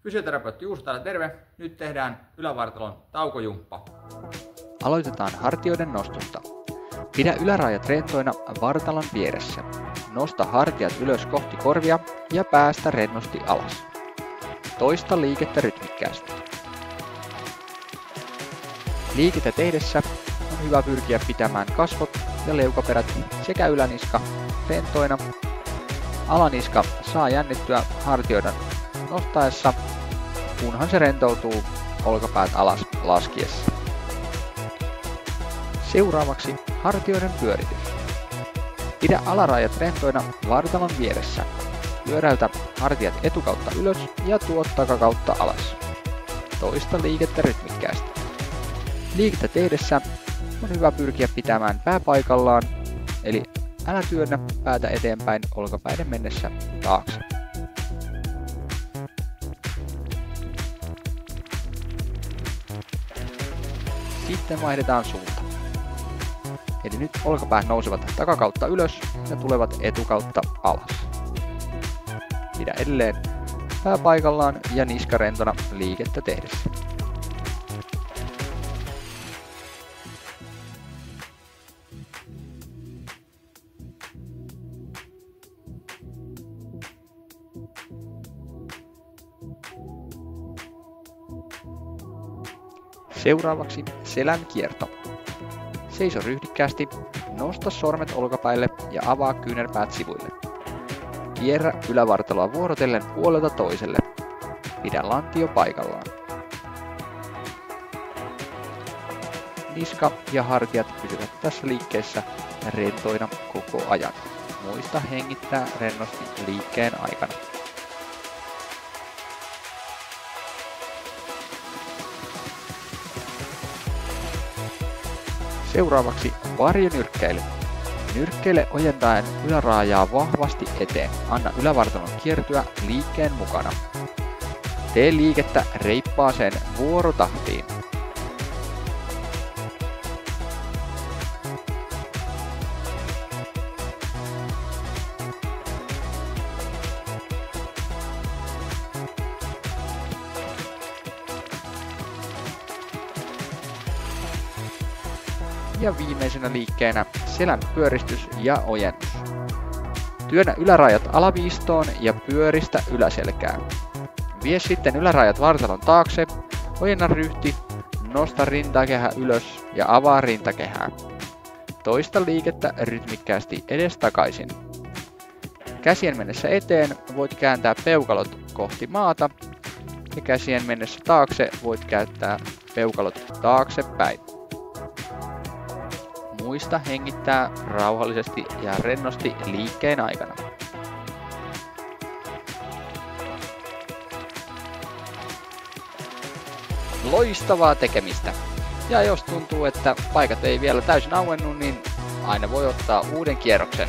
Fysioterapeutti Juuso täällä, terve! Nyt tehdään ylävartalon taukojumppa. Aloitetaan hartioiden nostosta. Pidä ylärajat rentoina vartalon vieressä. Nosta hartiat ylös kohti korvia ja päästä rennosti alas. Toista liikettä rytmikkäästi. Liikettä tehdessä on hyvä pyrkiä pitämään kasvot ja leukaperät sekä yläniska rentoina. Alaniska saa jännittyä hartioiden nostaessa, kunhan se rentoutuu olkapäät alas laskiessa. Seuraavaksi hartioiden pyöritys. Pidä alarajat rentoina vartalon vieressä. Pyöräytä hartiat etukautta ylös ja tuo takakautta alas. Toista liikettä rytmikkäästi. Liikettä tehdessä on hyvä pyrkiä pitämään pää paikallaan, eli älä työnnä päätä eteenpäin olkapäiden mennessä taakse. Sitten vaihdetaan suunta. Eli nyt olkapäät nousevat takakautta ylös ja tulevat etukautta alas. Pidä edelleen pää paikallaan ja niska rentona liikettä tehdessä. Seuraavaksi selän kierto. Seiso ryhdikkäästi, nosta sormet olkapäille ja avaa kyynärpäät sivuille. Kierrä ylävartaloa vuorotellen puolelta toiselle. Pidä lantio paikallaan. Niska ja hartiat pysyvät tässä liikkeessä rentoina koko ajan. Muista hengittää rennosti liikkeen aikana. Seuraavaksi varjonyrkkeily. Nyrkkeile ojentaen yläraajaa vahvasti eteen. Anna ylävartalon kiertyä liikkeen mukana. Tee liikettä reippaaseen vuorotahtiin. Ja viimeisenä liikkeenä selän pyöristys ja ojennus. Työnnä ylärajat alaviistoon ja pyöristä yläselkään. Vie sitten ylärajat vartalon taakse, ojenna ryhti, nosta rintakehä ylös ja avaa rintakehää. Toista liikettä rytmikkäästi edestakaisin. Käsien mennessä eteen voit kääntää peukalot kohti maata ja käsien mennessä taakse voit käyttää peukalot taaksepäin. Muista hengittää rauhallisesti ja rennosti liikkeen aikana. Loistavaa tekemistä! Ja jos tuntuu, että paikat ei vielä täysin auennut, niin aina voi ottaa uuden kierroksen.